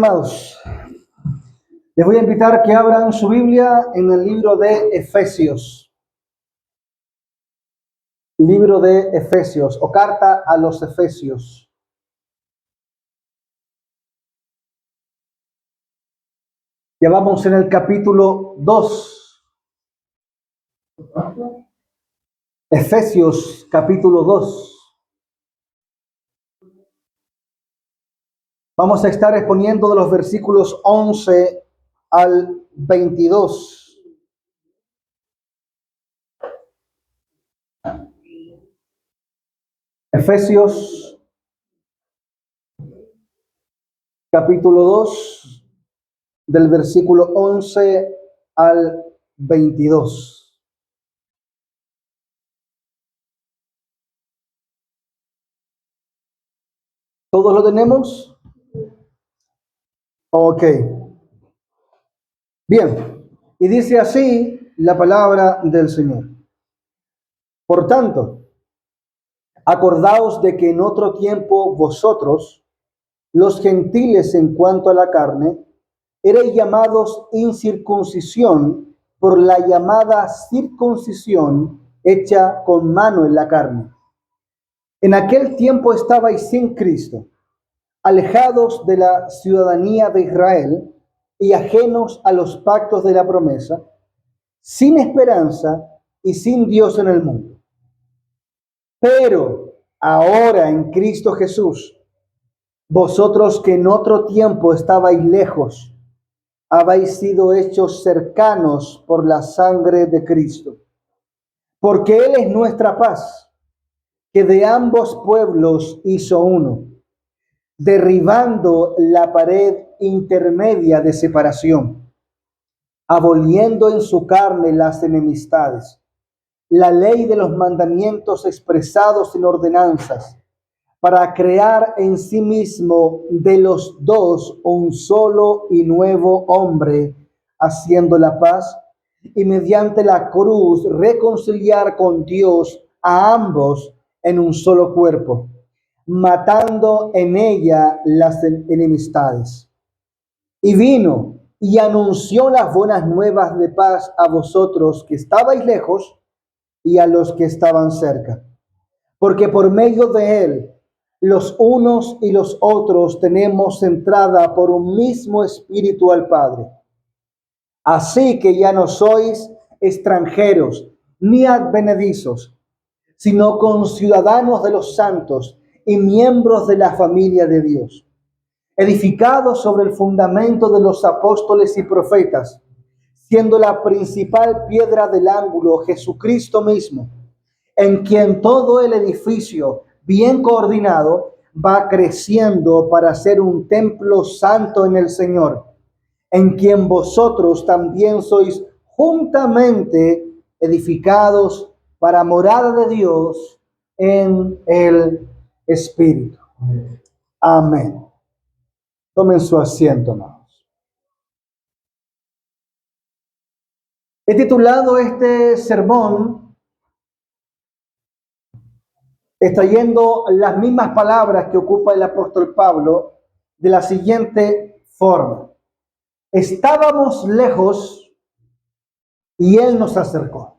Amados, les voy a invitar a que abran su Biblia en el libro de Efesios. Libro de Efesios o carta a los Efesios. Ya vamos en el capítulo 2. Efesios capítulo 2. Vamos a estar exponiendo de los versículos 11 al 22. Efesios capítulo 2, del versículo 11 al 22. ¿Todos lo tenemos? Ok. Bien. Y dice así la palabra del Señor. Por tanto, acordaos de que en otro tiempo vosotros, los gentiles en cuanto a la carne, erais llamados incircuncisión por la llamada circuncisión hecha con mano en la carne. En aquel tiempo estabais sin Cristo, alejados de la ciudadanía de Israel y ajenos a los pactos de la promesa, sin esperanza y sin Dios en el mundo. Pero ahora en Cristo Jesús, vosotros que en otro tiempo estabais lejos, habéis sido hechos cercanos por la sangre de Cristo. Porque Él es nuestra paz, que de ambos pueblos hizo uno, derribando la pared intermedia de separación, aboliendo en su carne las enemistades, la ley de los mandamientos expresados en ordenanzas, para crear en sí mismo de los dos un solo y nuevo hombre, haciendo la paz, y mediante la cruz reconciliar con Dios a ambos en un solo cuerpo, matando en ella las enemistades. Y vino y anunció las buenas nuevas de paz a vosotros que estabais lejos y a los que estaban cerca, porque por medio de él los unos y los otros tenemos entrada por un mismo espíritu al Padre. Así que ya no sois extranjeros ni advenedizos, sino conciudadanos de los santos y miembros de la familia de Dios, edificados sobre el fundamento de los apóstoles y profetas, siendo la principal piedra del ángulo Jesucristo mismo, en quien todo el edificio, bien coordinado, va creciendo para ser un templo santo en el Señor, en quien vosotros también sois juntamente edificados para morada de Dios en el Espíritu. Amén. Tomen su asiento, amados. He titulado este sermón extrayendo las mismas palabras que ocupa el apóstol Pablo de la siguiente forma: estábamos lejos y Él nos acercó.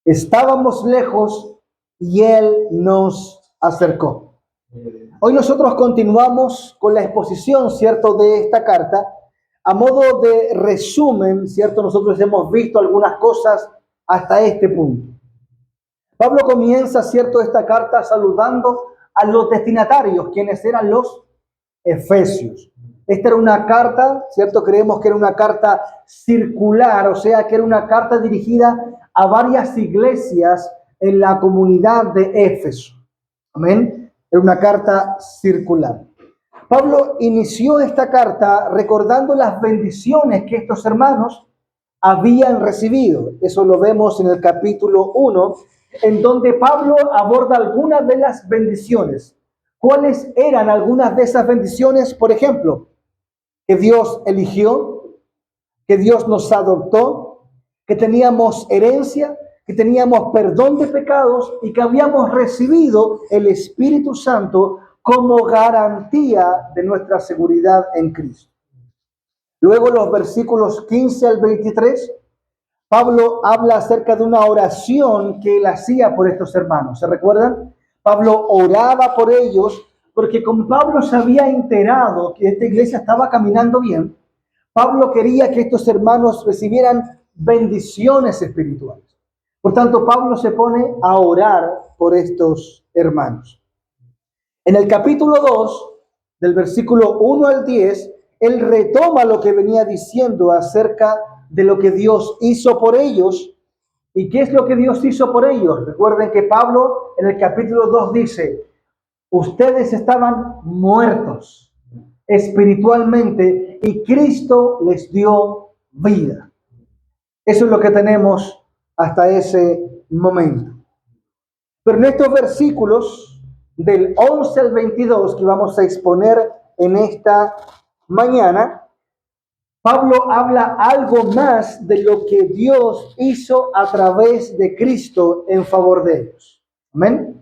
Estábamos lejos y Él nos acercó. Hoy nosotros continuamos con la exposición, ¿cierto?, de esta carta. A modo de resumen, ¿cierto?, nosotros hemos visto algunas cosas hasta este punto. Pablo comienza, ¿cierto?, esta carta saludando a los destinatarios, quienes eran los efesios. Esta era una carta, ¿cierto? Creemos que era una carta circular, o sea, que era una carta dirigida a varias iglesias en la comunidad de Éfeso. Amén. Era una carta circular. Pablo inició esta carta recordando las bendiciones que estos hermanos habían recibido. Eso lo vemos en el capítulo 1, en donde Pablo aborda algunas de las bendiciones. ¿Cuáles eran algunas de esas bendiciones? Por ejemplo, que Dios eligió, que Dios nos adoptó, que teníamos herencia, que teníamos perdón de pecados y que habíamos recibido el Espíritu Santo como garantía de nuestra seguridad en Cristo. Luego los versículos 15 al 23, Pablo habla acerca de una oración que él hacía por estos hermanos. ¿Se recuerdan? Pablo oraba por ellos porque como Pablo se había enterado que esta iglesia estaba caminando bien, Pablo quería que estos hermanos recibieran bendiciones espirituales. Por tanto, Pablo se pone a orar por estos hermanos. En el capítulo 2, del versículo 1 al 10, él retoma lo que venía diciendo acerca de lo que Dios hizo por ellos. ¿Y qué es lo que Dios hizo por ellos? Recuerden que Pablo en el capítulo 2 dice, ustedes estaban muertos espiritualmente y Cristo les dio vida. Eso es lo que tenemos hasta ese momento. Pero en estos versículos del 11 al 22 que vamos a exponer en esta mañana, Pablo habla algo más de lo que Dios hizo a través de Cristo en favor de ellos. Amén.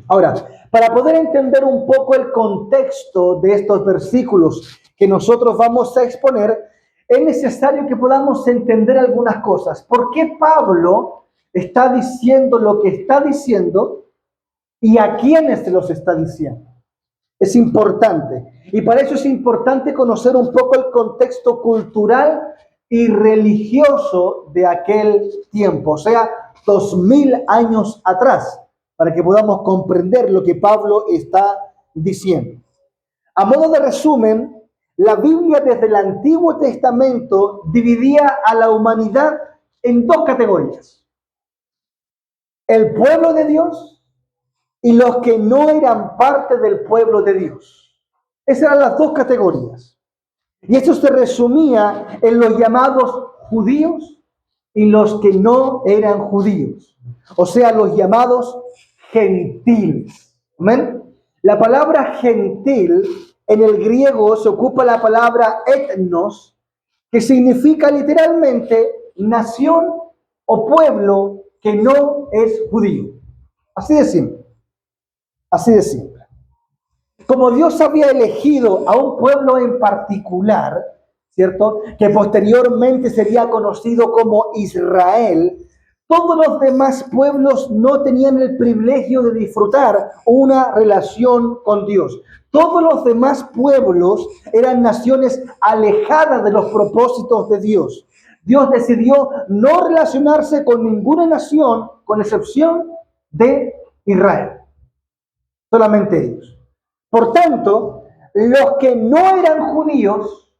Ahora, para poder entender un poco el contexto de estos versículos que nosotros vamos a exponer, es necesario que podamos entender algunas cosas. ¿Por qué Pablo está diciendo lo que está diciendo y a quiénes se los está diciendo? Es importante. Y para eso es importante conocer un poco el contexto cultural y religioso de aquel tiempo, o sea, 2000 años atrás, para que podamos comprender lo que Pablo está diciendo. A modo de resumen, la Biblia desde el Antiguo Testamento dividía a la humanidad en dos categorías: el pueblo de Dios y los que no eran parte del pueblo de Dios. Esas eran las dos categorías. Y eso se resumía en los llamados judíos y los que no eran judíos. O sea, los llamados gentiles. ¿Amén? La palabra gentil en el griego se ocupa la palabra etnos, que significa literalmente nación o pueblo que no es judío. Así de simple. Así de simple. Como Dios había elegido a un pueblo en particular, ¿cierto? Que posteriormente sería conocido como Israel, todos los demás pueblos no tenían el privilegio de disfrutar una relación con Dios. Todos los demás pueblos eran naciones alejadas de los propósitos de Dios. Dios decidió no relacionarse con ninguna nación, con excepción de Israel. Solamente ellos. Por tanto, los que no eran judíos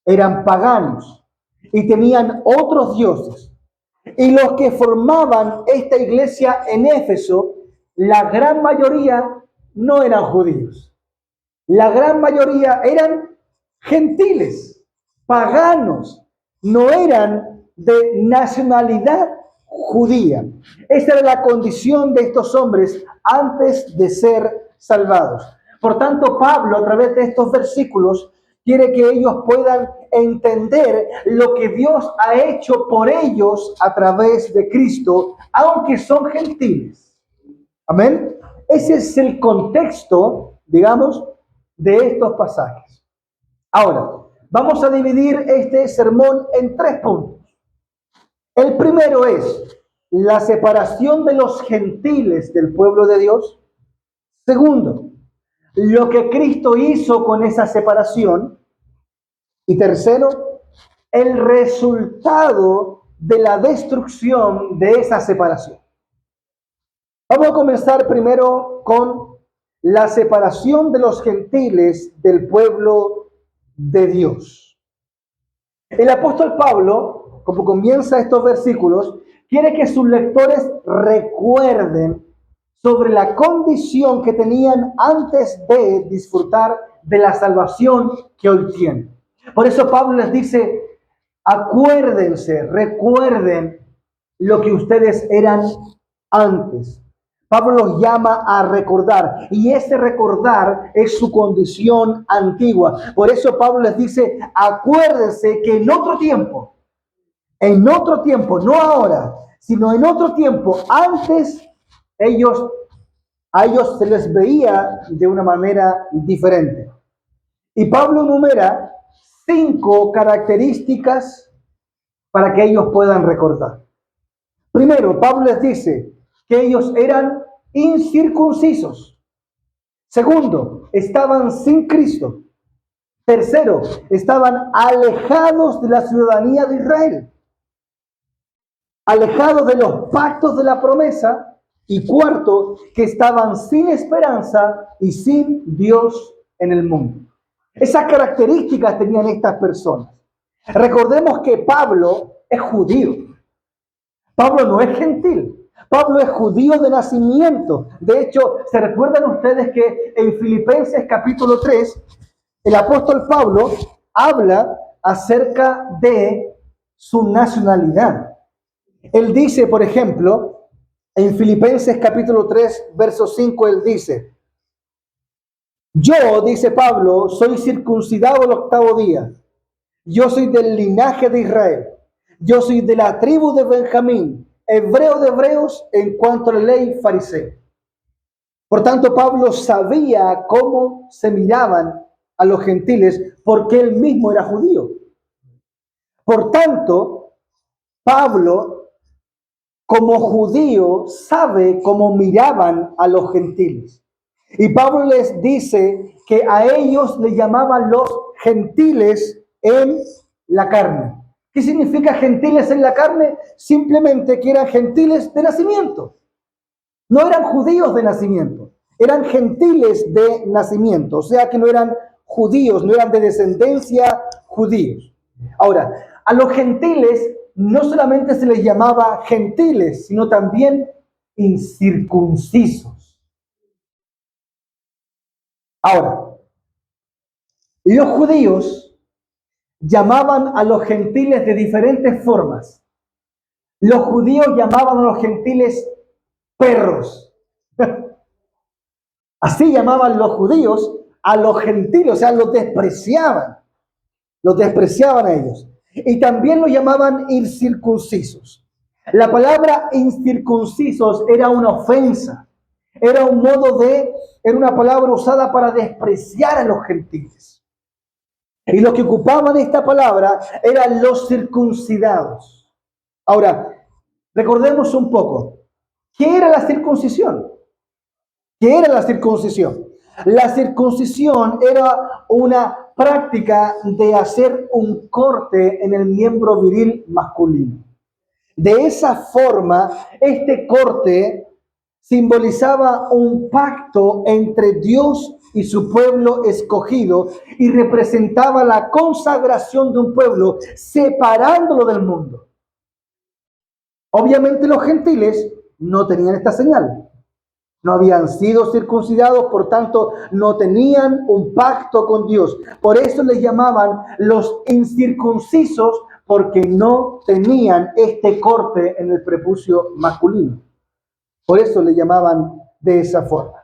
eran paganos y tenían otros dioses. Y los que formaban esta iglesia en Éfeso, la gran mayoría no eran judíos. La gran mayoría eran gentiles, paganos, no eran de nacionalidad judía. Esa era la condición de estos hombres antes de ser salvados. Por tanto, Pablo, a través de estos versículos, quiere que ellos puedan entender lo que Dios ha hecho por ellos a través de Cristo, aunque son gentiles. Amén. Ese es el contexto, digamos, de estos pasajes. Ahora, vamos a dividir este sermón en 3 puntos. El primero es la separación de los gentiles del pueblo de Dios. Segundo, lo que Cristo hizo con esa separación. Y tercero, el resultado de la destrucción de esa separación. Vamos a comenzar primero con la separación de los gentiles del pueblo de Dios. El apóstol Pablo, como comienza estos versículos, quiere que sus lectores recuerden sobre la condición que tenían antes de disfrutar de la salvación que hoy tienen. Por eso Pablo les dice, acuérdense, recuerden lo que ustedes eran antes. Pablo los llama a recordar, y ese recordar es su condición antigua. Por eso Pablo les dice, acuérdense que en otro tiempo, no ahora, sino en otro tiempo, antes ellos A ellos se les veía de una manera diferente. Y Pablo enumera 5 características para que ellos puedan recordar. Primero, Pablo les dice que ellos eran incircuncisos. Segundo, estaban sin Cristo. Tercero, estaban alejados de la ciudadanía de Israel, alejados de los pactos de la promesa. Y cuarto, que estaban sin esperanza y sin Dios en el mundo. Esas características tenían estas personas. Recordemos que Pablo es judío. Pablo no es gentil. Pablo es judío de nacimiento. De hecho, ¿se recuerdan ustedes que en Filipenses capítulo 3, el apóstol Pablo habla acerca de su nacionalidad? Él dice, por ejemplo, en Filipenses capítulo 3, verso 5, él dice: yo, dice Pablo, soy circuncidado el 8º día. Yo soy del linaje de Israel. Yo soy de la tribu de Benjamín, hebreo de hebreos en cuanto a la ley fariseo. Por tanto, Pablo sabía cómo se miraban a los gentiles porque él mismo era judío. Por tanto, Pablo, como judío, sabe cómo miraban a los gentiles. Y Pablo les dice que a ellos le llamaban los gentiles en la carne. ¿Qué significa gentiles en la carne? Simplemente que eran gentiles de nacimiento. No eran judíos de nacimiento, eran gentiles de nacimiento. O sea que no eran judíos, no eran de descendencia judíos. Ahora, a los gentiles no solamente se les llamaba gentiles, sino también incircuncisos. Ahora, los judíos llamaban a los gentiles de diferentes formas. Los judíos llamaban a los gentiles perros. Así llamaban los judíos a los gentiles, o sea, los despreciaban. Los despreciaban a ellos. Y también los llamaban incircuncisos. La palabra incircuncisos era una ofensa. Era una palabra usada para despreciar a los gentiles. Y los que ocupaban esta palabra eran los circuncidados. Ahora, recordemos un poco. ¿Qué era la circuncisión? ¿Qué era la circuncisión? La circuncisión era una práctica de hacer un corte en el miembro viril masculino. De esa forma, este corte simbolizaba un pacto entre Dios y su pueblo escogido y representaba la consagración de un pueblo separándolo del mundo. Obviamente los gentiles no tenían esta señal. No habían sido circuncidados, por tanto, no tenían un pacto con Dios. Por eso les llamaban los incircuncisos, porque no tenían este corte en el prepucio masculino. Por eso le llamaban de esa forma.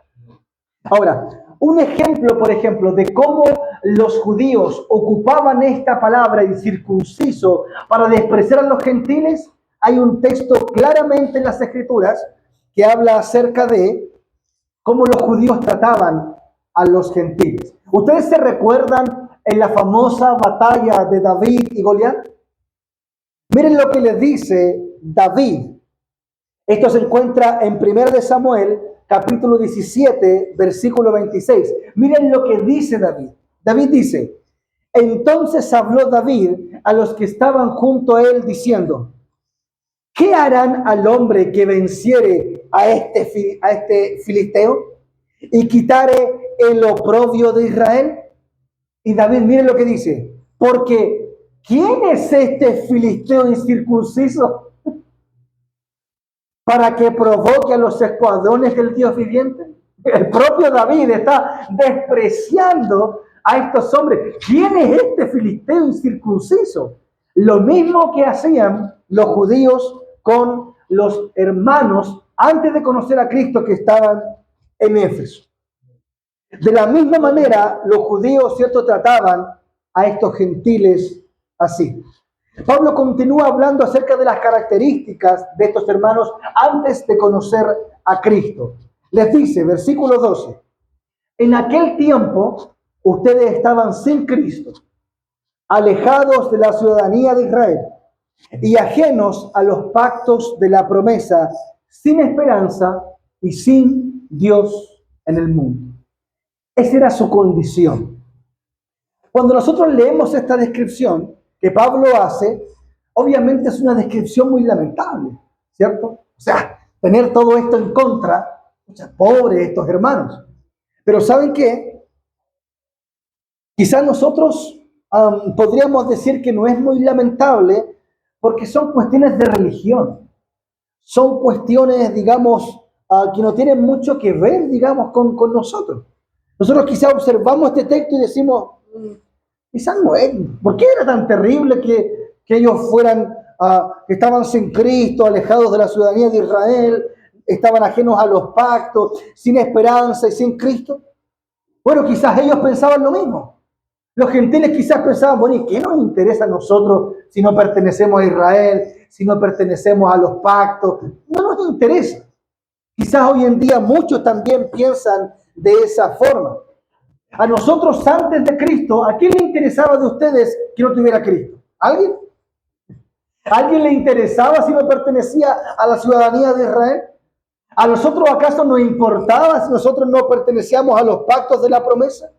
Ahora, un ejemplo, por ejemplo, de cómo los judíos ocupaban esta palabra incircunciso para despreciar a los gentiles, hay un texto claramente en las Escrituras que habla acerca de cómo los judíos trataban a los gentiles. ¿Ustedes se recuerdan en la famosa batalla de David y Goliat? Miren lo que le dice David. Esto se encuentra en 1 de Samuel, capítulo 17, versículo 26. Miren lo que dice David. David dice: entonces habló David a los que estaban junto a él diciendo: ¿qué harán al hombre que venciere a este filisteo y quitare el oprobio de Israel? Y David, miren lo que dice: porque ¿quién es este filisteo incircunciso para que provoque a los escuadrones del Dios viviente? El propio David está despreciando a estos hombres. ¿Quién es este filisteo incircunciso? Lo mismo que hacían los judíos con los hermanos antes de conocer a Cristo que estaban en Éfeso. De la misma manera, los judíos, ¿cierto?, trataban a estos gentiles así. Pablo continúa hablando acerca de las características de estos hermanos antes de conocer a Cristo. Les dice, versículo 12, en aquel tiempo ustedes estaban sin Cristo, alejados de la ciudadanía de Israel y ajenos a los pactos de la promesa, sin esperanza y sin Dios en el mundo. Esa era su condición. Cuando nosotros leemos esta descripción que Pablo hace, obviamente es una descripción muy lamentable, ¿cierto? O sea, tener todo esto en contra, pobres estos hermanos. Pero ¿saben qué? Quizás nosotros podríamos decir que no es muy lamentable porque son cuestiones de religión. Son cuestiones, digamos, que no tienen mucho que ver, digamos, con nosotros. Nosotros quizás observamos este texto y decimos, quizás no es. ¿Por qué era tan terrible que ellos fueran, que estaban sin Cristo, alejados de la ciudadanía de Israel, estaban ajenos a los pactos, sin esperanza y sin Cristo? Bueno, quizás ellos pensaban lo mismo. Los gentiles quizás pensaban, bueno, ¿y qué nos interesa a nosotros si no pertenecemos a Israel, si no pertenecemos a los pactos? No nos interesa. Quizás hoy en día muchos también piensan de esa forma. A nosotros antes de Cristo, ¿a quién le interesaba de ustedes que no tuviera Cristo? ¿Alguien? ¿A alguien le interesaba si no pertenecía a la ciudadanía de Israel? ¿A nosotros acaso nos importaba si nosotros no pertenecíamos a los pactos de la promesa?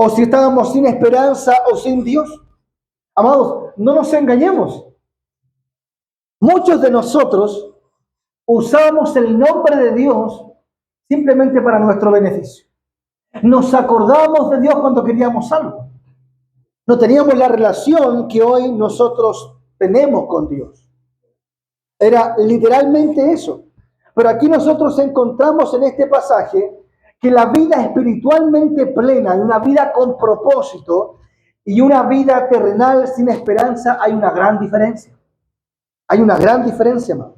¿O si estábamos sin esperanza o sin Dios? Amados, no nos engañemos. Muchos de nosotros usábamos el nombre de Dios simplemente para nuestro beneficio. Nos acordábamos de Dios cuando queríamos algo. No teníamos la relación que hoy nosotros tenemos con Dios. Era literalmente eso. Pero aquí nosotros encontramos en este pasaje que la vida espiritualmente plena y una vida con propósito y una vida terrenal sin esperanza, hay una gran diferencia. Hay una gran diferencia, hermano.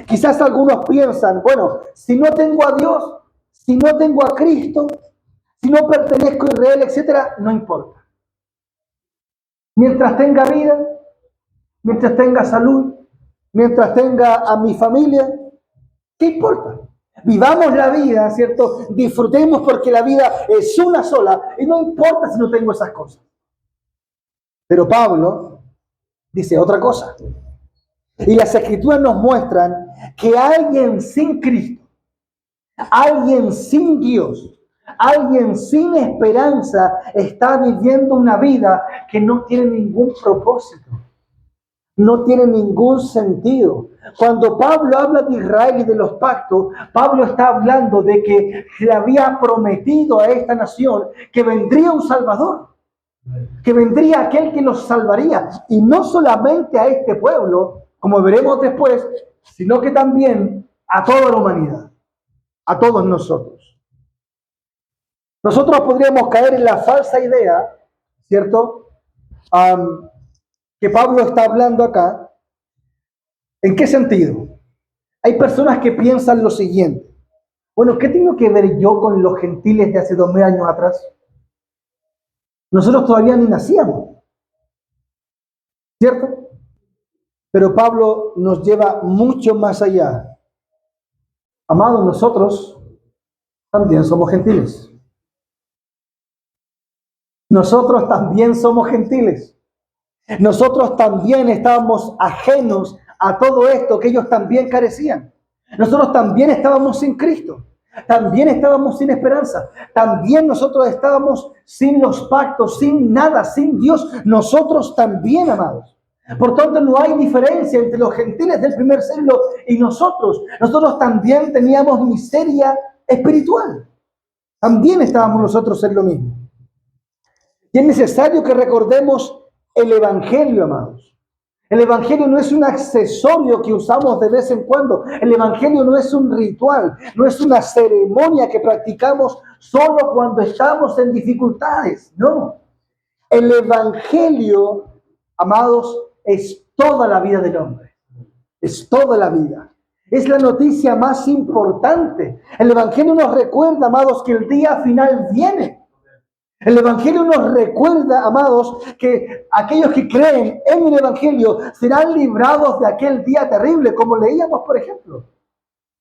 Quizás algunos piensan, bueno, si no tengo a Dios, si no tengo a Cristo, si no pertenezco a Israel, etcétera, no importa. Mientras tenga vida, mientras tenga salud, mientras tenga a mi familia, ¿qué importa? Vivamos la vida, ¿cierto? Disfrutemos porque la vida es una sola y no importa si no tengo esas cosas. Pero Pablo dice otra cosa. Y las escrituras nos muestran que alguien sin Cristo, alguien sin Dios, alguien sin esperanza está viviendo una vida que no tiene ningún propósito, no tiene ningún sentido. Cuando Pablo habla de Israel y de los pactos, Pablo está hablando de que le había prometido a esta nación que vendría un Salvador, que vendría aquel que los salvaría, y no solamente a este pueblo, como veremos después, sino que también a toda la humanidad, a todos nosotros. Nosotros podríamos caer en la falsa idea, ¿cierto? Que Pablo está hablando acá. ¿En qué sentido? Hay personas que piensan lo siguiente. Bueno, ¿qué tengo que ver yo con los gentiles de hace 2000 años atrás? Nosotros todavía ni nacíamos, ¿cierto? Pero Pablo nos lleva mucho más allá. Amados, nosotros también somos gentiles. Nosotros también somos gentiles. Nosotros también estábamos ajenos a todo esto que ellos también carecían. Nosotros también estábamos sin Cristo. También estábamos sin esperanza. También nosotros estábamos sin los pactos, sin nada, sin Dios. Nosotros también, amados. Por tanto, no hay diferencia entre los gentiles del primer siglo y nosotros. Nosotros también teníamos miseria espiritual. También estábamos nosotros en lo mismo. Y es necesario que recordemos el Evangelio, amados. El Evangelio no es un accesorio que usamos de vez en cuando. El Evangelio no es un ritual, no es una ceremonia que practicamos solo cuando estamos en dificultades. No. El Evangelio, amados, es toda la vida del hombre. Es toda la vida. Es la noticia más importante. El Evangelio nos recuerda, amados, que el día final viene. El Evangelio nos recuerda, amados, que aquellos que creen en el Evangelio serán librados de aquel día terrible, como leíamos, por ejemplo,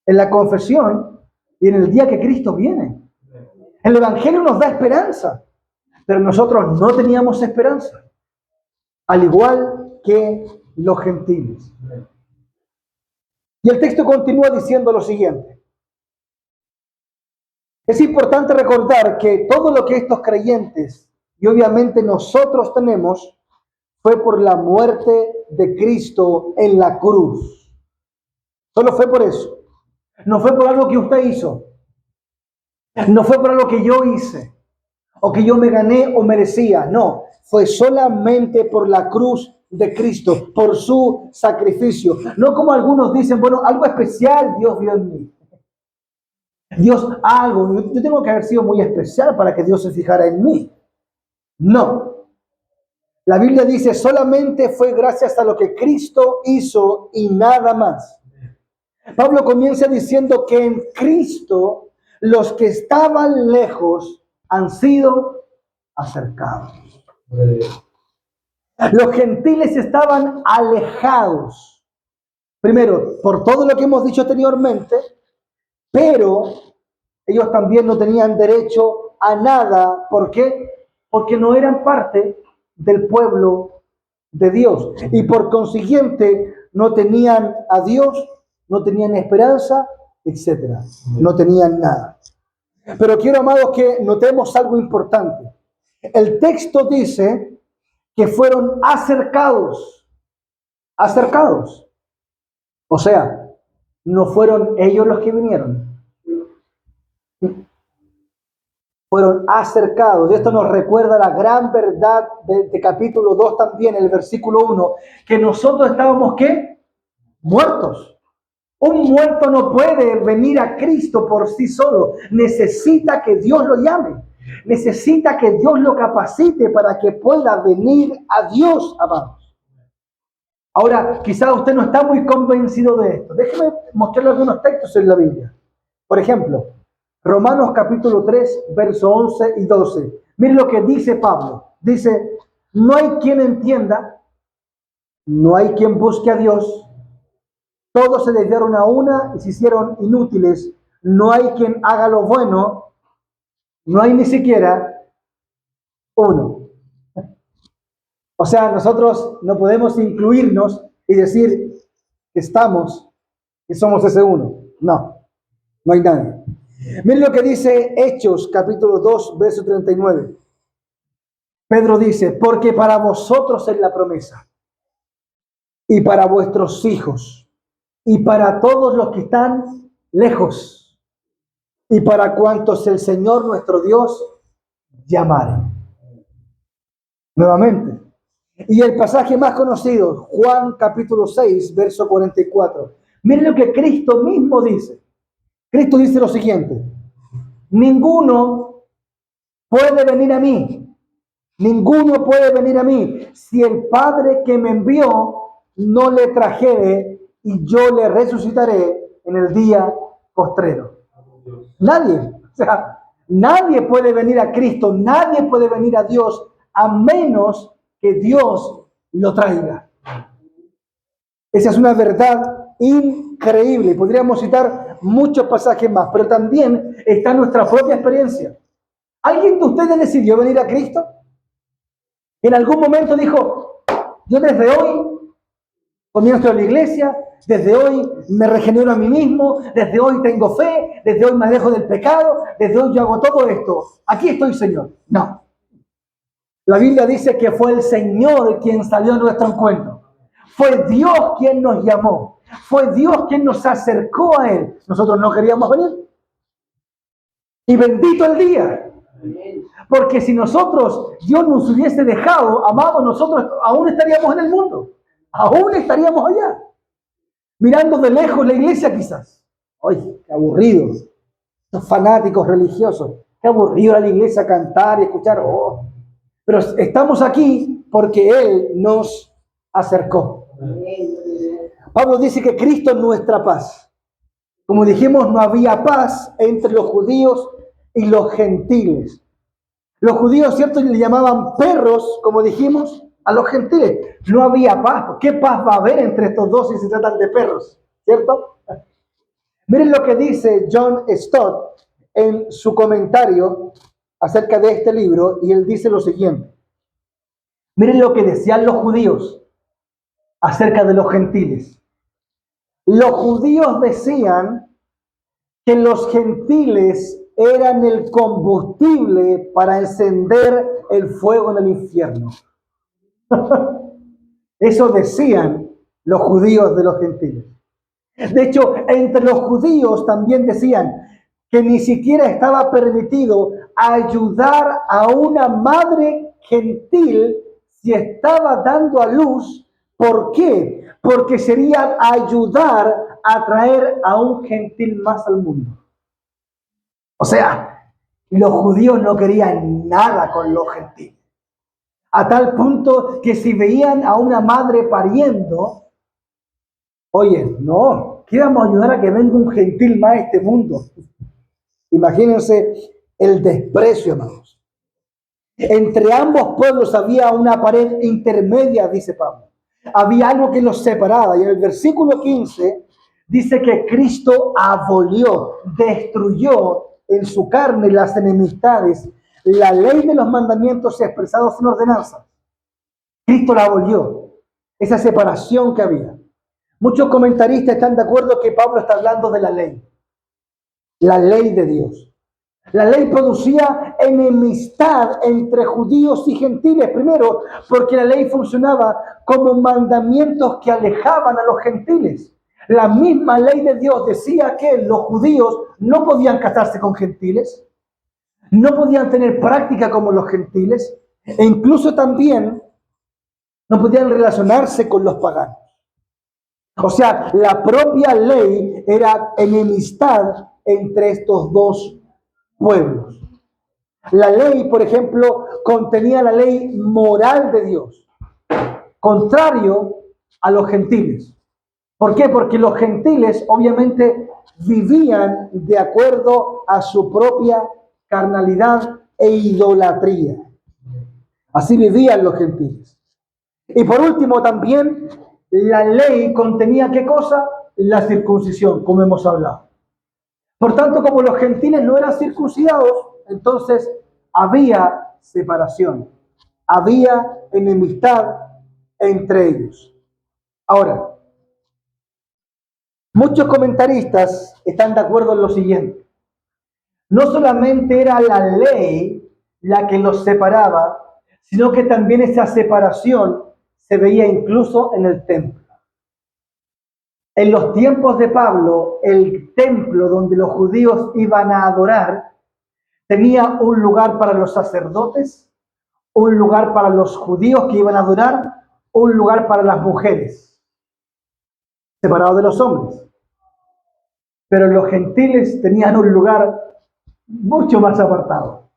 en la confesión, y en el día que Cristo viene. El Evangelio nos da esperanza, pero nosotros no teníamos esperanza, al igual que los gentiles. Y el texto continúa diciendo lo siguiente. Es importante recordar que todo lo que estos creyentes, y obviamente nosotros tenemos, fue por la muerte de Cristo en la cruz. Solo fue por eso. No fue por algo que usted hizo. No fue por algo que yo hice, o que yo me gané o merecía. No, fue solamente por la cruz de Cristo, por su sacrificio. No como algunos dicen, bueno, algo especial Dios vio en mí. Dios, algo, yo tengo que haber sido muy especial para que Dios se fijara en mí. No. La Biblia dice, solamente fue gracias a lo que Cristo hizo y nada más. Pablo comienza diciendo que en Cristo los que estaban lejos han sido acercados. Los gentiles estaban alejados, primero, por todo lo que hemos dicho anteriormente, pero ellos también no tenían derecho a nada. ¿Por qué? Porque no eran parte del pueblo de Dios. Y por consiguiente, no tenían a Dios, no tenían esperanza, etcétera. No tenían nada. Pero quiero, amados, que notemos algo importante. El texto dice que fueron acercados. Acercados. O sea, no fueron ellos los que vinieron. Fueron acercados. Y esto nos recuerda la gran verdad de capítulo 2 también, el versículo 1, que nosotros estábamos, ¿qué? Muertos. Un muerto no puede venir a Cristo por sí solo. Necesita que Dios lo llame. Necesita que Dios lo capacite para que pueda venir a Dios, amados. Ahora, quizás usted no está muy convencido de esto. Déjeme mostrarle algunos textos en la Biblia. Por ejemplo, Romanos capítulo 3, verso 11 y 12. Miren lo que dice Pablo. Dice, no hay quien entienda, no hay quien busque a Dios. Todos se desviaron a una y se hicieron inútiles. No hay quien haga lo bueno. No hay ni siquiera uno. O sea, nosotros no podemos incluirnos y decir que estamos y somos ese uno. No, no hay nadie. Miren lo que dice Hechos capítulo 2, verso 39. Pedro dice, porque para vosotros es la promesa, y para vuestros hijos, y para todos los que están lejos, y para cuantos el Señor nuestro Dios llamare. Nuevamente. Y el pasaje más conocido, Juan capítulo 6, verso 44. Miren lo que Cristo mismo dice. Cristo dice lo siguiente: ninguno puede venir a mí, ninguno puede venir a mí, si el Padre que me envió no le trajere, y yo le resucitaré en el día postrero. Nadie, o sea, nadie puede venir a Cristo, nadie puede venir a Dios a menos que Dios lo traiga. Esa es una verdad increíble. Podríamos citar muchos pasajes más, pero también está nuestra propia experiencia. ¿Alguien de ustedes decidió venir a Cristo? En algún momento dijo, yo desde hoy comienzo la iglesia, desde hoy me regenero a mí mismo, desde hoy tengo fe, desde hoy me alejo del pecado, desde hoy yo hago todo esto. Aquí estoy, Señor. No. La Biblia dice que fue el Señor quien salió a nuestro encuentro. Fue Dios quien nos llamó. Fue Dios quien nos acercó a Él. Nosotros no queríamos venir. Y bendito el día. Porque si nosotros, Dios nos hubiese dejado, amados, nosotros aún estaríamos en el mundo. Aún estaríamos allá. Mirando de lejos la iglesia quizás. Ay, qué aburrido. Los fanáticos religiosos. Qué aburrido la iglesia cantar y escuchar. Oh. Pero estamos aquí porque Él nos acercó. Pablo dice que Cristo es nuestra paz. Como dijimos, no había paz entre los judíos y los gentiles. Los judíos, ¿cierto?, le llamaban perros, como dijimos, a los gentiles. No había paz. ¿Qué paz va a haber entre estos dos si se tratan de perros? ¿Cierto? Miren lo que dice John Stott en su comentario acerca de este libro, y él dice lo siguiente. Miren lo que decían los judíos acerca de los gentiles. Los judíos decían que los gentiles eran el combustible para encender el fuego en el infierno. Eso decían los judíos de los gentiles. De hecho, entre los judíos también decían que ni siquiera estaba permitido ayudar a una madre gentil si estaba dando a luz. ¿Por qué? Porque sería ayudar a traer a un gentil más al mundo. O sea, los judíos no querían nada con los gentiles. A tal punto que si veían a una madre pariendo, oye, no, ¿qué vamos a ayudar a que venga un gentil más a este mundo? Imagínense el desprecio, hermanos. Entre ambos pueblos había una pared intermedia, dice Pablo. Había algo que los separaba. Y en el versículo 15 dice que Cristo abolió, destruyó en su carne las enemistades, la ley de los mandamientos expresados en ordenanzas. Cristo la abolió, esa separación que había. Muchos comentaristas están de acuerdo que Pablo está hablando de la ley de Dios. La ley producía enemistad entre judíos y gentiles, primero porque la ley funcionaba como mandamientos que alejaban a los gentiles. La misma ley de Dios decía que los judíos no podían casarse con gentiles, no podían tener práctica como los gentiles, e incluso también no podían relacionarse con los paganos. O sea, la propia ley era enemistad entre estos dos pueblos. La ley, por ejemplo, contenía la ley moral de Dios, contrario a los gentiles. ¿Por qué? Porque los gentiles obviamente vivían de acuerdo a su propia carnalidad e idolatría. Así vivían los gentiles. Y por último también la ley contenía ¿qué cosa? La circuncisión, como hemos hablado. Por tanto, como los gentiles no eran circuncidados, entonces había separación, había enemistad entre ellos. Ahora, muchos comentaristas están de acuerdo en lo siguiente. No solamente era la ley la que los separaba, sino que también esa separación se veía incluso en el templo. En los tiempos de Pablo, el templo donde los judíos iban a adorar tenía un lugar para los sacerdotes, un lugar para los judíos que iban a adorar, un lugar para las mujeres, separado de los hombres. Pero los gentiles tenían un lugar mucho más apartado.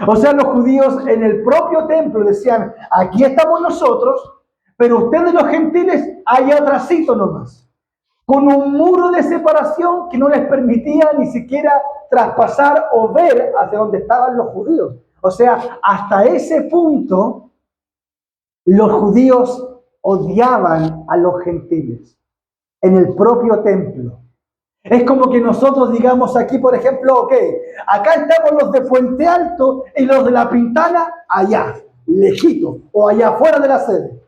O sea, los judíos en el propio templo decían, aquí estamos nosotros, pero ustedes los gentiles, allá atrásito nomás, con un muro de separación que no les permitía ni siquiera traspasar o ver hacia donde estaban los judíos. O sea, hasta ese punto, los judíos odiaban a los gentiles en el propio templo. Es como que nosotros digamos aquí, por ejemplo, ok, acá estamos los de Puente Alto y los de La Pintana allá, lejito, o allá afuera de la sede.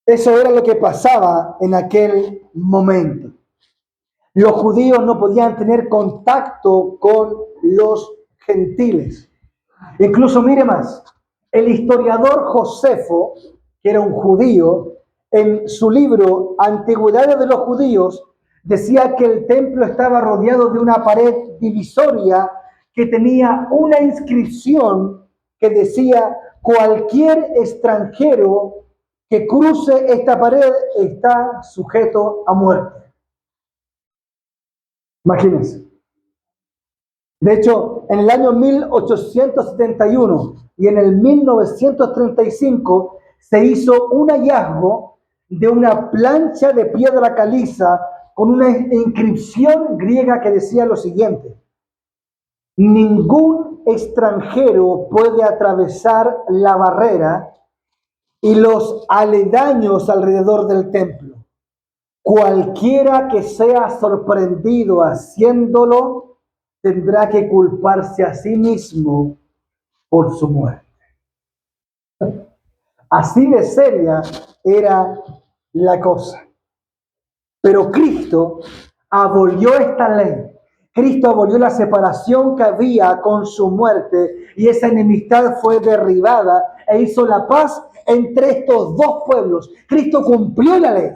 Eso era lo que pasaba en aquel momento. Los judíos no podían tener contacto con los gentiles. Incluso, mire más, el historiador Josefo, que era un judío, en su libro Antigüedades de los Judíos, decía que el templo estaba rodeado de una pared divisoria que tenía una inscripción que decía: cualquier extranjero que cruce esta pared está sujeto a muerte. Imagínense. De hecho, en el año 1871 y en el 1935 se hizo un hallazgo de una plancha de piedra caliza con una inscripción griega que decía lo siguiente: ningún extranjero puede atravesar la barrera y los aledaños alrededor del templo. Cualquiera que sea sorprendido haciéndolo tendrá que culparse a sí mismo por su muerte. Así de seria era la cosa. Pero Cristo abolió esta ley. Cristo abolió la separación que había con su muerte y esa enemistad fue derribada e hizo la paz entre estos dos pueblos. Cristo cumplió la ley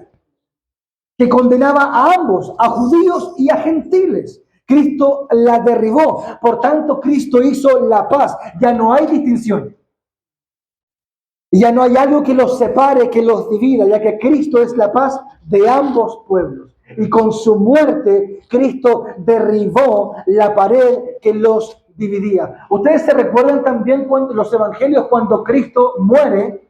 que condenaba a ambos, a judíos y a gentiles. Cristo la derribó. Por tanto, Cristo hizo la paz. Ya no hay distinción. Ya no hay algo que los separe, que los divida, ya que Cristo es la paz de ambos pueblos. Y con su muerte, Cristo derribó la pared que los dividía. Ustedes se recuerdan también cuando los evangelios, cuando Cristo muere,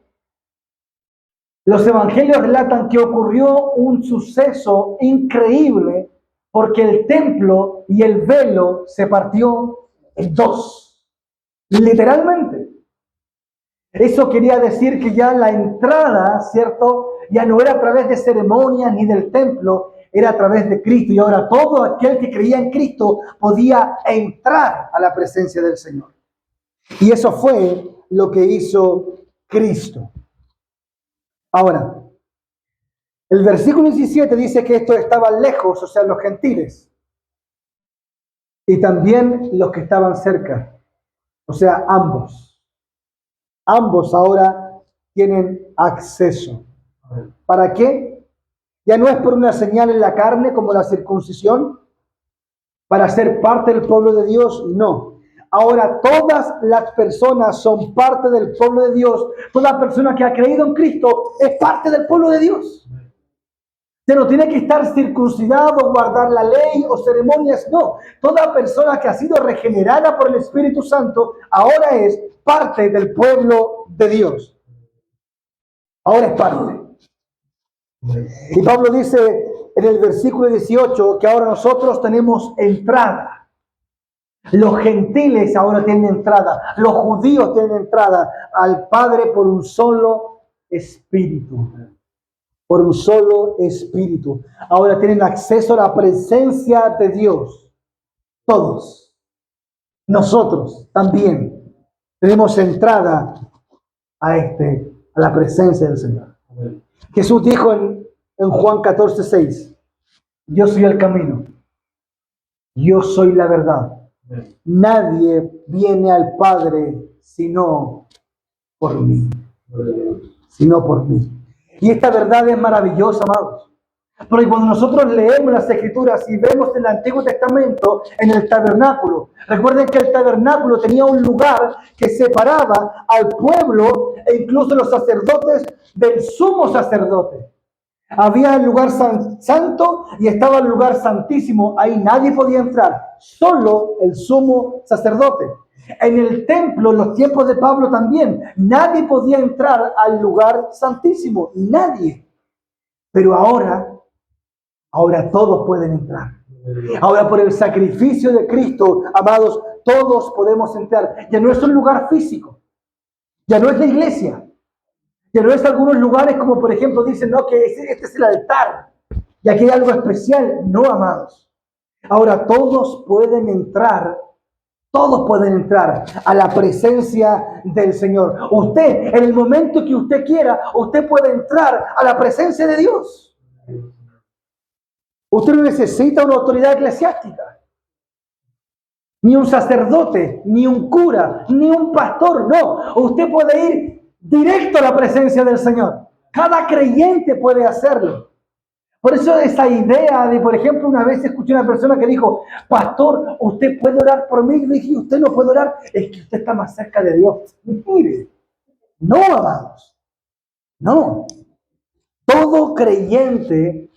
los evangelios relatan que ocurrió un suceso increíble porque el templo y el velo se partió en dos, literalmente. Eso quería decir que ya la entrada, ¿cierto? Ya no era a través de ceremonias ni del templo, era a través de Cristo. Y ahora todo aquel que creía en Cristo podía entrar a la presencia del Señor. Y eso fue lo que hizo Cristo. Ahora, el versículo 17 dice que estos estaban lejos, o sea, los gentiles. Y también los que estaban cerca, o sea, ambos. Ambos ahora tienen acceso. ¿Para qué? Ya no es por una señal en la carne como la circuncisión, para ser parte del pueblo de Dios, no. Ahora todas las personas son parte del pueblo de Dios. Toda persona que ha creído en Cristo es parte del pueblo de Dios. Ya no tiene que estar circuncidado, guardar la ley o ceremonias, no. Toda persona que ha sido regenerada por el Espíritu Santo ahora es parte del pueblo de Dios. Ahora es parte. Y Pablo dice en el versículo 18 que ahora nosotros tenemos entrada. Los gentiles ahora tienen entrada. Los judíos tienen entrada al Padre por un solo espíritu. Por un solo espíritu. Ahora tienen acceso a la presencia de Dios. Todos. Nosotros también tenemos entrada a la presencia del Señor. Jesús dijo en Juan 14:6, yo soy el camino, yo soy la verdad. Nadie viene al Padre sino por mí. Sino por mí. Y esta verdad es maravillosa, amados. Porque cuando nosotros leemos las Escrituras y vemos el Antiguo Testamento en el tabernáculo, recuerden que el tabernáculo tenía un lugar que separaba al pueblo e incluso los sacerdotes del sumo sacerdote. Había el lugar santo y estaba el lugar santísimo. Ahí nadie podía entrar, solo el sumo sacerdote. En el templo, en los tiempos de Pablo también, nadie podía entrar al lugar santísimo, nadie. Pero ahora todos pueden entrar. Ahora por el sacrificio de Cristo, amados, todos podemos entrar. Ya no es un lugar físico, ya no es la iglesia, ya no es algunos lugares como por ejemplo dicen, no, que este es el altar y aquí hay algo especial. No, amados. Ahora todos pueden entrar a la presencia del Señor. Usted, en el momento que usted quiera, usted puede entrar a la presencia de Dios. Usted no necesita una autoridad eclesiástica, ni un sacerdote, ni un cura, ni un pastor, no. Usted puede ir directo a la presencia del Señor. Cada creyente puede hacerlo. Por eso esa idea de, por ejemplo, una vez escuché a una persona que dijo, pastor, ¿usted puede orar por mí? Y le dije, usted no puede orar, es que usted está más cerca de Dios. Mire, no, amados, no. Todo creyente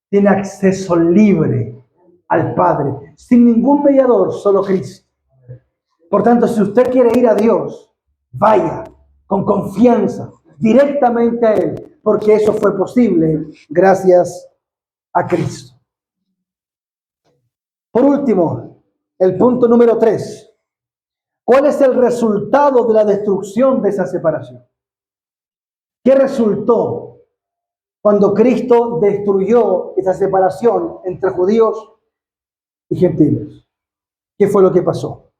tiene acceso libre al Padre, sin ningún mediador, solo Cristo. Por tanto, si usted quiere ir a Dios, vaya con confianza directamente a Él, porque eso fue posible gracias a Cristo. Por último, el punto número 3. ¿Cuál es el resultado de la destrucción de esa separación? ¿Qué resultó cuando Cristo destruyó esa separación entre judíos y gentiles. ¿Qué fue lo que pasó?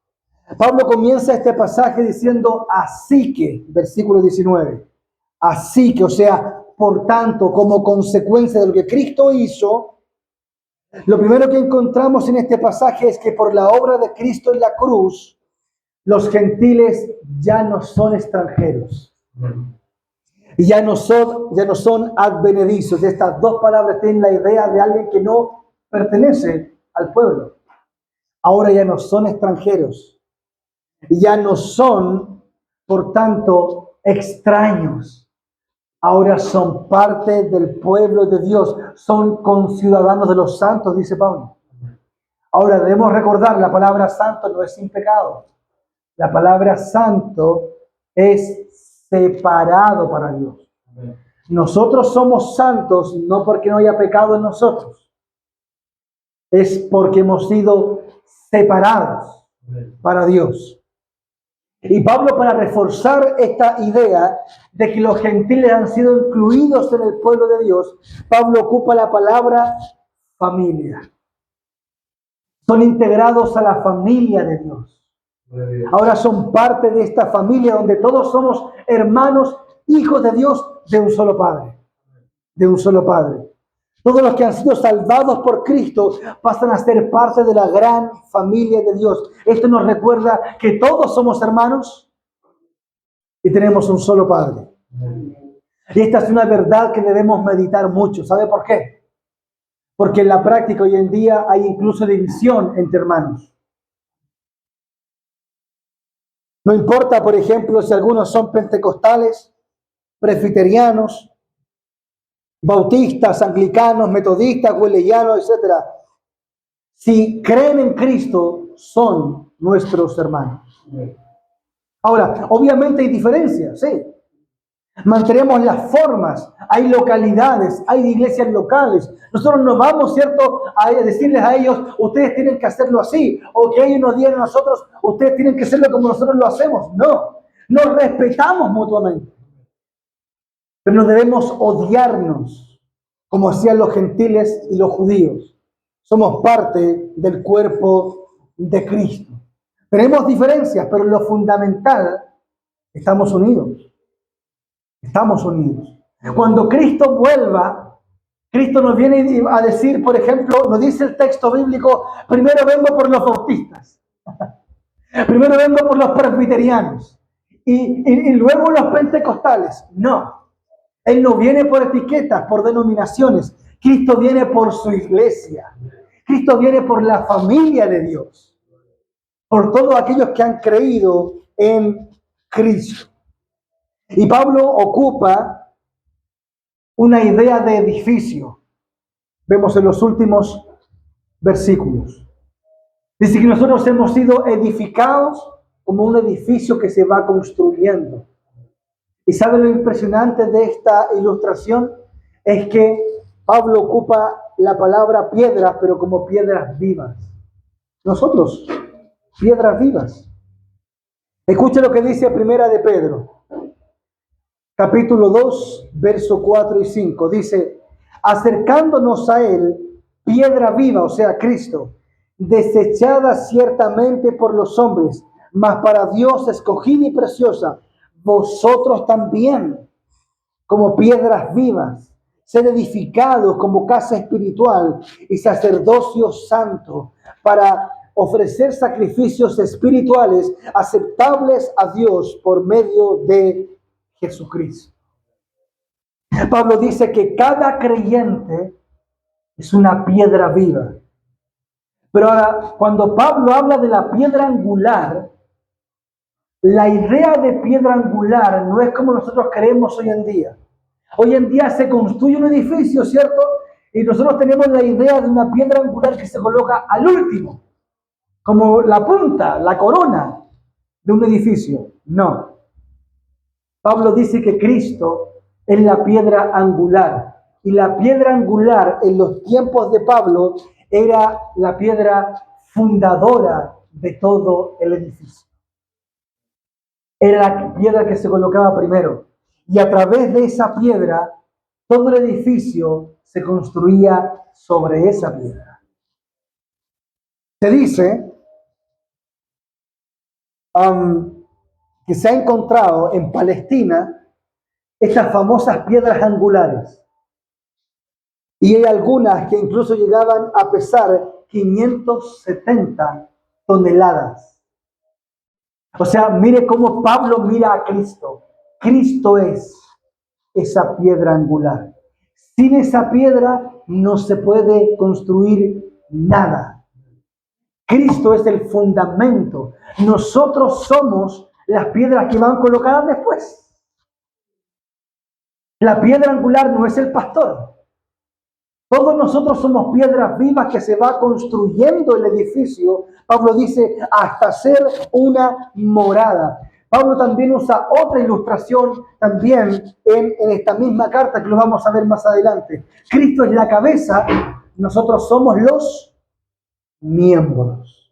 Pablo comienza este pasaje diciendo, así que, versículo 19, así que, o sea, por tanto, como consecuencia de lo que Cristo hizo, lo primero que encontramos en este pasaje es que por la obra de Cristo en la cruz, los gentiles ya no son extranjeros. Y ya no son advenedizos. Estas dos palabras tienen la idea de alguien que no pertenece al pueblo. Ahora ya no son extranjeros. Ya no son, por tanto, extraños. Ahora son parte del pueblo de Dios. Son conciudadanos de los santos, dice Pablo. Ahora debemos recordar, la palabra santo no es sin pecado. La palabra santo es separado para Dios. Nosotros somos santos no porque no haya pecado en nosotros. Es porque hemos sido separados para Dios. Y Pablo, para reforzar esta idea de que los gentiles han sido incluidos en el pueblo de Dios, Pablo ocupa la palabra familia. Son integrados a la familia de Dios. Ahora son parte de esta familia donde todos somos hermanos, hijos de Dios, de un solo Padre. De un solo Padre. Todos los que han sido salvados por Cristo pasan a ser parte de la gran familia de Dios. Esto nos recuerda que todos somos hermanos y tenemos un solo Padre. Y esta es una verdad que debemos meditar mucho. ¿Sabe por qué? Porque en la práctica hoy en día hay incluso división entre hermanos. No importa, por ejemplo, si algunos son pentecostales, presbiterianos, bautistas, anglicanos, metodistas, wesleyanos, etc. Si creen en Cristo, son nuestros hermanos. Ahora, obviamente hay diferencias, ¿sí? Mantenemos las formas, hay localidades, hay iglesias locales. Nosotros no vamos, ¿cierto?, a decirles a ellos, ustedes tienen que hacerlo así, o que ellos nos digan a nosotros, ustedes tienen que hacerlo como nosotros lo hacemos. No, nos respetamos mutuamente. Pero no debemos odiarnos, como hacían los gentiles y los judíos. Somos parte del cuerpo de Cristo. Tenemos diferencias, pero en lo fundamental, estamos unidos. Estamos unidos. Cuando Cristo vuelva, Cristo nos viene a decir, por ejemplo, nos dice el texto bíblico, primero vengo por los bautistas, primero vengo por los presbiterianos y luego los pentecostales. No, Él no viene por etiquetas, por denominaciones. Cristo viene por su iglesia. Cristo viene por la familia de Dios, por todos aquellos que han creído en Cristo. Y Pablo ocupa una idea de edificio. Vemos en los últimos versículos. Dice que nosotros hemos sido edificados como un edificio que se va construyendo. ¿Y sabe lo impresionante de esta ilustración? Es que Pablo ocupa la palabra piedras, pero como piedras vivas. Nosotros, piedras vivas. Escucha lo que dice Primera de Pedro. Capítulo 2, verso 4 y 5, dice, acercándonos a Él, piedra viva, o sea, Cristo, desechada ciertamente por los hombres, mas para Dios escogida y preciosa, vosotros también, como piedras vivas, ser edificados como casa espiritual y sacerdocio santo, para ofrecer sacrificios espirituales aceptables a Dios por medio de Jesucristo. Pablo dice que cada creyente es una piedra viva. Pero ahora, cuando Pablo habla de la piedra angular, la idea de piedra angular no es como nosotros creemos hoy en día. Hoy en día se construye un edificio, ¿cierto? Y nosotros tenemos la idea de una piedra angular que se coloca al último, como la punta, la corona de un edificio. No. Pablo dice que Cristo es la piedra angular. Y la piedra angular en los tiempos de Pablo era la piedra fundadora de todo el edificio. Era la piedra que se colocaba primero. Y a través de esa piedra, todo el edificio se construía sobre esa piedra. Se dice que se ha encontrado en Palestina estas famosas piedras angulares. Y hay algunas que incluso llegaban a pesar 570 toneladas. O sea, mire cómo Pablo mira a Cristo. Cristo es esa piedra angular. Sin esa piedra no se puede construir nada. Cristo es el fundamento. Nosotros somos las piedras que van colocadas después. La piedra angular no es el pastor. Todos nosotros somos piedras vivas que se va construyendo el edificio. Pablo dice, hasta ser una morada. Pablo también usa otra ilustración también en esta misma carta que lo vamos a ver más adelante. Cristo es la cabeza, nosotros somos los miembros.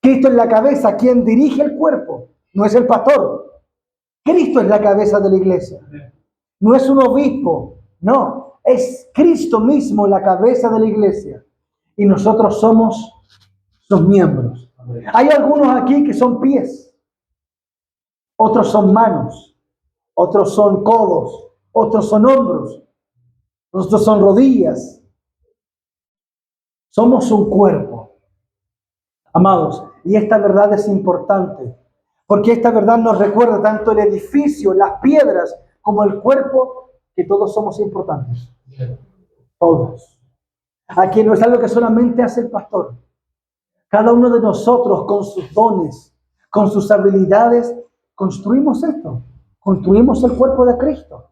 Cristo es la cabeza, quien dirige el cuerpo, no es el pastor. Cristo es la cabeza de la iglesia, no es un obispo, no. Es Cristo mismo la cabeza de la iglesia y nosotros somos sus miembros. Hay algunos aquí que son pies, otros son manos, otros son codos, otros son hombros, otros son rodillas. Somos un cuerpo, amados, y esta verdad es importante porque esta verdad nos recuerda tanto el edificio, las piedras, como el cuerpo, que todos somos importantes. Todos. Aquí no es algo que solamente hace el pastor. Cada uno de nosotros con sus dones, con sus habilidades, construimos esto. Construimos el cuerpo de Cristo.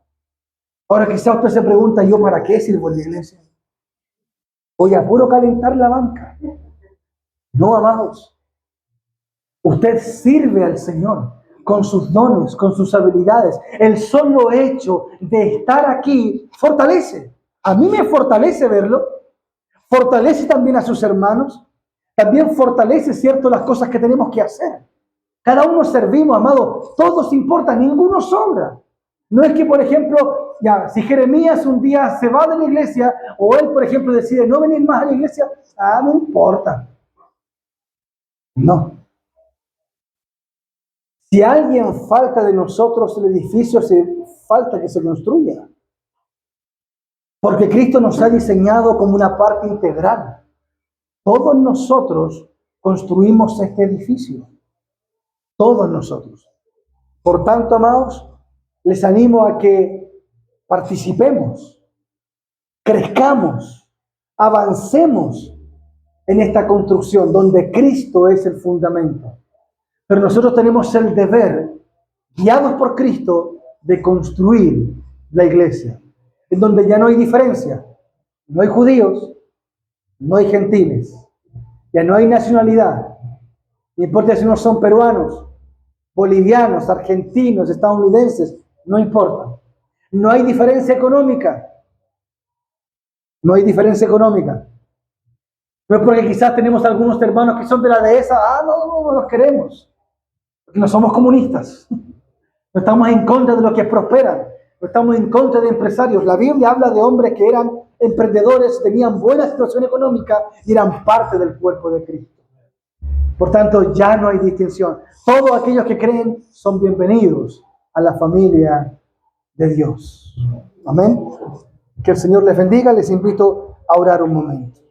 Ahora quizá usted se pregunta, ¿yo para qué sirvo en la iglesia? Voy a puro calentar la banca. No, amados. Usted sirve al Señor con sus dones, con sus habilidades. El solo hecho de estar aquí fortalece. A mí me fortalece verlo. Fortalece también a sus hermanos. También fortalece, cierto, las cosas que tenemos que hacer. Cada uno servimos, amado. Todos importan, ninguno sobra. No es que, por ejemplo, ya, si Jeremías un día se va de la iglesia, o él, por ejemplo, decide no venir más a la iglesia, no importa. No. Si alguien falta de nosotros, el edificio falta que se construya. Porque Cristo nos ha diseñado como una parte integral. Todos nosotros construimos este edificio. Todos nosotros. Por tanto, amados, les animo a que participemos, crezcamos, avancemos en esta construcción donde Cristo es el fundamento. Pero nosotros tenemos el deber, guiados por Cristo, de construir la iglesia, en donde ya no hay diferencia. No hay judíos, no hay gentiles, ya no hay nacionalidad. No importa si unos son peruanos, bolivianos, argentinos, estadounidenses, no importa. No hay diferencia económica. No hay diferencia económica. No es porque quizás tenemos algunos hermanos que son de la dehesa, no los queremos. Porque no somos comunistas. No estamos en contra de los que prosperan. No estamos en contra de empresarios. La Biblia habla de hombres que eran emprendedores, tenían buena situación económica y eran parte del cuerpo de Cristo. Por tanto, ya no hay distinción. Todos aquellos que creen son bienvenidos a la familia de Dios. Amén. Que el Señor les bendiga. Les invito a orar un momento.